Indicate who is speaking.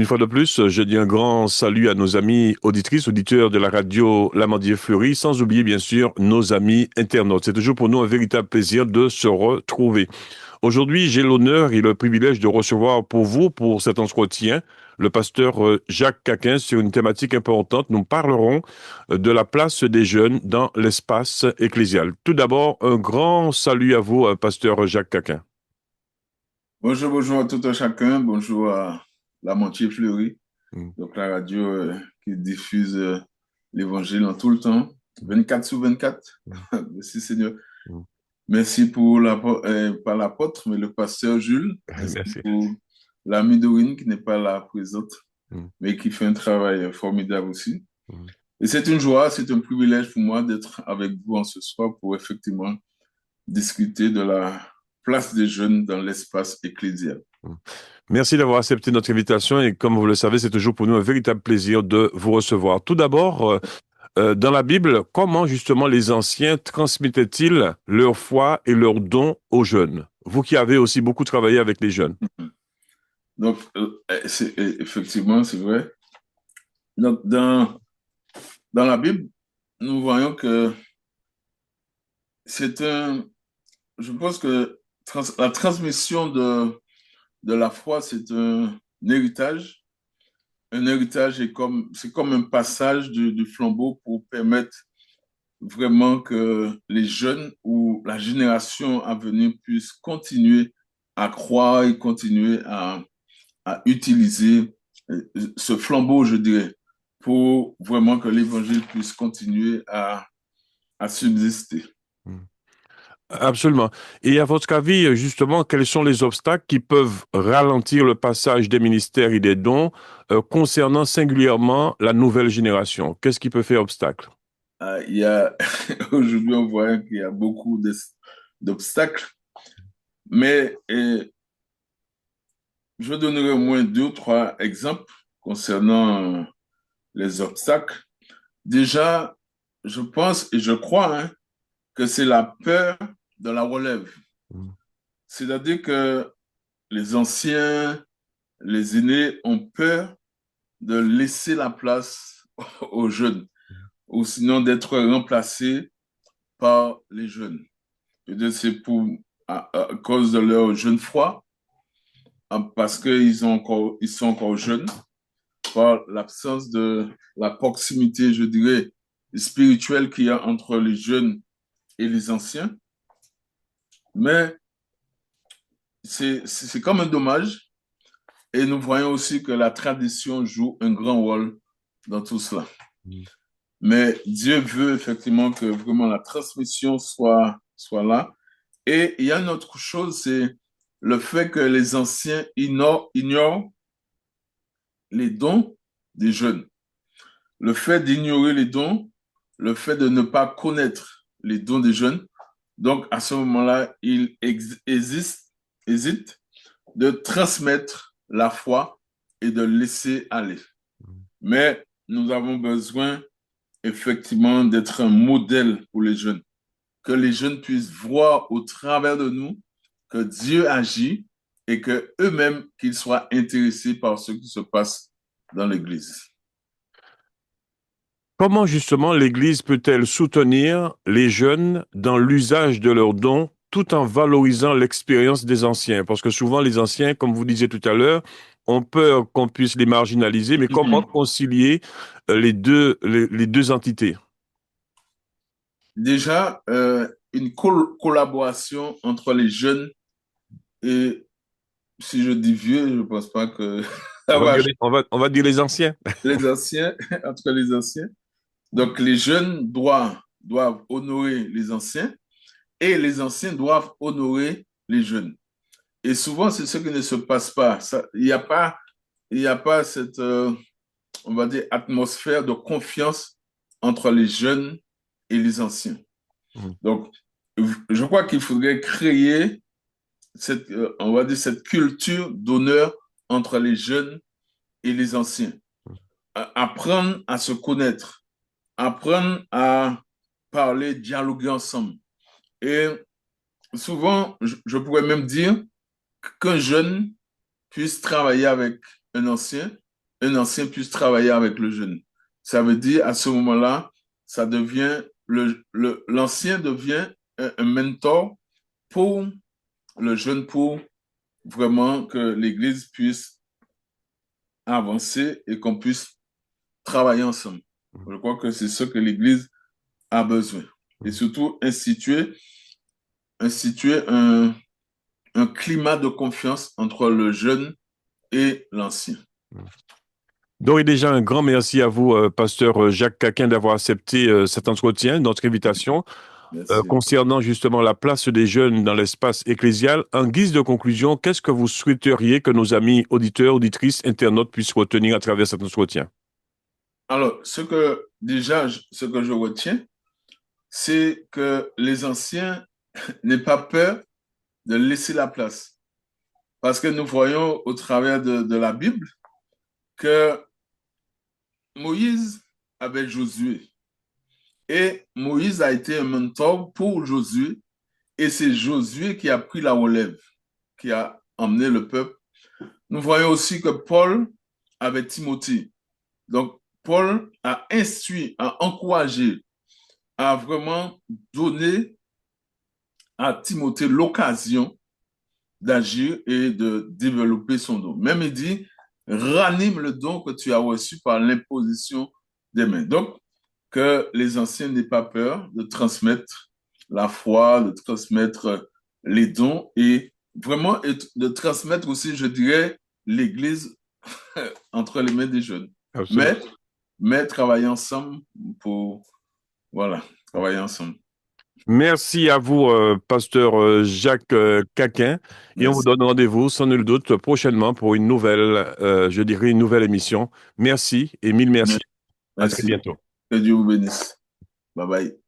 Speaker 1: fois de plus, je dis un grand salut à nos amis auditrices, auditeurs de la radio L'Amandier-Fleury, sans oublier bien sûr nos amis internautes. C'est toujours pour nous un véritable plaisir de se retrouver. Aujourd'hui, j'ai l'honneur et le privilège de recevoir pour vous, pour cet entretien, le pasteur Jacques Caquin sur une thématique importante. Nous parlerons de la place des jeunes dans l'espace ecclésial. Tout d'abord, un grand salut à vous, pasteur Jacques Caquin.
Speaker 2: Bonjour, bonjour à tout un chacun. Bonjour à la Montier Fleury,
Speaker 1: Mm.
Speaker 2: donc la radio qui diffuse l'évangile en tout le temps, 24 sur 24.
Speaker 1: Mm.
Speaker 2: Merci Seigneur.
Speaker 1: Mm.
Speaker 2: Merci pour pas l'apôtre, mais le pasteur Jules. Merci
Speaker 1: Merci.
Speaker 2: pour l'ami Dorine qui n'est pas là présente,
Speaker 1: Mm.
Speaker 2: mais qui fait un travail formidable aussi.
Speaker 1: Mm.
Speaker 2: Et c'est une joie, c'est un privilège pour moi d'être avec vous en ce soir pour effectivement discuter de la place des jeunes dans l'espace ecclésial.
Speaker 1: Mm. Merci d'avoir accepté notre invitation et comme vous le savez, c'est toujours pour nous un véritable plaisir de vous recevoir. Tout d'abord, dans la Bible, comment justement les anciens transmettaient-ils leur foi et leurs dons aux jeunes? Vous qui avez aussi beaucoup travaillé avec les jeunes.
Speaker 2: Donc, effectivement, c'est vrai. Donc, dans la Bible, nous voyons que c'est un, je pense que la transmission de la foi, c'est un héritage. Un héritage c'est comme un passage du flambeau pour permettre vraiment que les jeunes ou la génération à venir puisse continuer à croire et continuer à utiliser ce flambeau, je dirais, pour vraiment que l'évangile puisse continuer à subsister.
Speaker 1: Mm. Absolument. Et à votre avis, justement, quels sont les obstacles qui peuvent ralentir le passage des ministères et des dons concernant singulièrement la nouvelle génération? Qu'est-ce qui peut faire obstacle?
Speaker 2: Il y a, aujourd'hui, on voit qu'il y a beaucoup d'obstacles, mais je donnerai au moins deux ou trois exemples concernant les obstacles. Déjà, je pense et je crois hein, que c'est la peur de la relève.
Speaker 1: Mm.
Speaker 2: C'est-à-dire que les anciens, les aînés ont peur de laisser la place aux jeunes ou sinon d'être remplacés par les jeunes. Peut-être c'est à cause de leur jeune foi, parce ils sont encore jeunes, par l'absence de la proximité, je dirais, spirituelle qu'il y a entre les jeunes et les anciens. Mais c'est comme un dommage. Et nous voyons aussi que la tradition joue un grand rôle dans tout cela.
Speaker 1: Mm.
Speaker 2: Mais Dieu veut effectivement que vraiment la transmission soit là. Et il y a une autre chose, c'est le fait que les anciens ignorent les dons des jeunes. Le fait d'ignorer les dons, le fait de ne pas connaître les dons des jeunes, donc à ce moment-là, hésitent de transmettre la foi et de laisser aller. Mais nous avons besoin effectivement d'être un modèle pour les jeunes, que les jeunes puissent voir au travers de nous que Dieu agit et que eux-mêmes qu'ils soient intéressés par ce qui se passe dans l'Église.
Speaker 1: Comment justement l'Église peut-elle soutenir les jeunes dans l'usage de leurs dons tout en valorisant l'expérience des anciens? Parce que souvent les anciens, comme vous disiez tout à l'heure, ont peur qu'on puisse les marginaliser, mais comment
Speaker 2: Mhm.
Speaker 1: concilier les deux entités?
Speaker 2: Déjà, une collaboration entre les jeunes et, si je dis vieux, je ne pense pas que ça
Speaker 1: On va
Speaker 2: va
Speaker 1: dire
Speaker 2: changer.
Speaker 1: on va dire les anciens.
Speaker 2: Les anciens, entre les anciens. Donc, les jeunes doivent honorer les anciens et les anciens doivent honorer les jeunes. Et souvent, c'est ce qui ne se passe pas. Il y a pas cette, on va dire, atmosphère de confiance entre les jeunes et les anciens.
Speaker 1: Mm.
Speaker 2: Donc, je crois qu'il faudrait créer on va dire, cette culture d'honneur entre les jeunes et les anciens. Apprendre à se connaître, apprendre à parler, dialoguer ensemble. Et souvent, je pourrais même dire qu'un jeune puisse travailler avec un ancien un ancien puisse travailler avec le jeune. Ça veut dire, à ce moment-là, ça devient, l'ancien devient un mentor pour le jeune, pour vraiment que l'Église puisse avancer et qu'on puisse travailler ensemble. Je crois que c'est ce que l'Église a besoin. Et surtout, instituer un climat de confiance entre le jeune et l'ancien.
Speaker 1: Donc, déjà, un grand merci à vous, pasteur Jacques Caquin, d'avoir accepté cet entretien, notre invitation,
Speaker 2: Merci.
Speaker 1: concernant justement la place des jeunes dans l'espace ecclésial. En guise de conclusion, qu'est-ce que vous souhaiteriez que nos amis auditeurs, auditrices, internautes puissent retenir à travers cet entretien?
Speaker 2: Alors, ce que je retiens, c'est que les anciens n'aient pas peur de laisser la place. Parce que nous voyons au travers de la Bible que Moïse avait Josué. Et Moïse a été un mentor pour Josué. Et c'est Josué qui a pris la relève, qui a emmené le peuple. Nous voyons aussi que Paul avait Timothée. Donc, Paul a instruit, a encouragé, a vraiment donné à Timothée l'occasion d'agir et de développer son don. Même il dit, ranime le don que tu as reçu par l'imposition des mains. Donc, que les anciens n'aient pas peur de transmettre la foi, de transmettre les dons et vraiment de transmettre aussi, je dirais, l'Église entre les mains des jeunes.
Speaker 1: Absolument.
Speaker 2: Mais, mais travailler ensemble pour, voilà, travailler ensemble.
Speaker 1: Merci à vous, pasteur Jacques Caquin, et on vous
Speaker 2: Merci.
Speaker 1: donne rendez-vous sans nul doute prochainement pour une nouvelle, je dirais, une nouvelle émission. Merci et mille merci. À très
Speaker 2: Merci.
Speaker 1: bientôt.
Speaker 2: Que Dieu vous bénisse. Bye bye.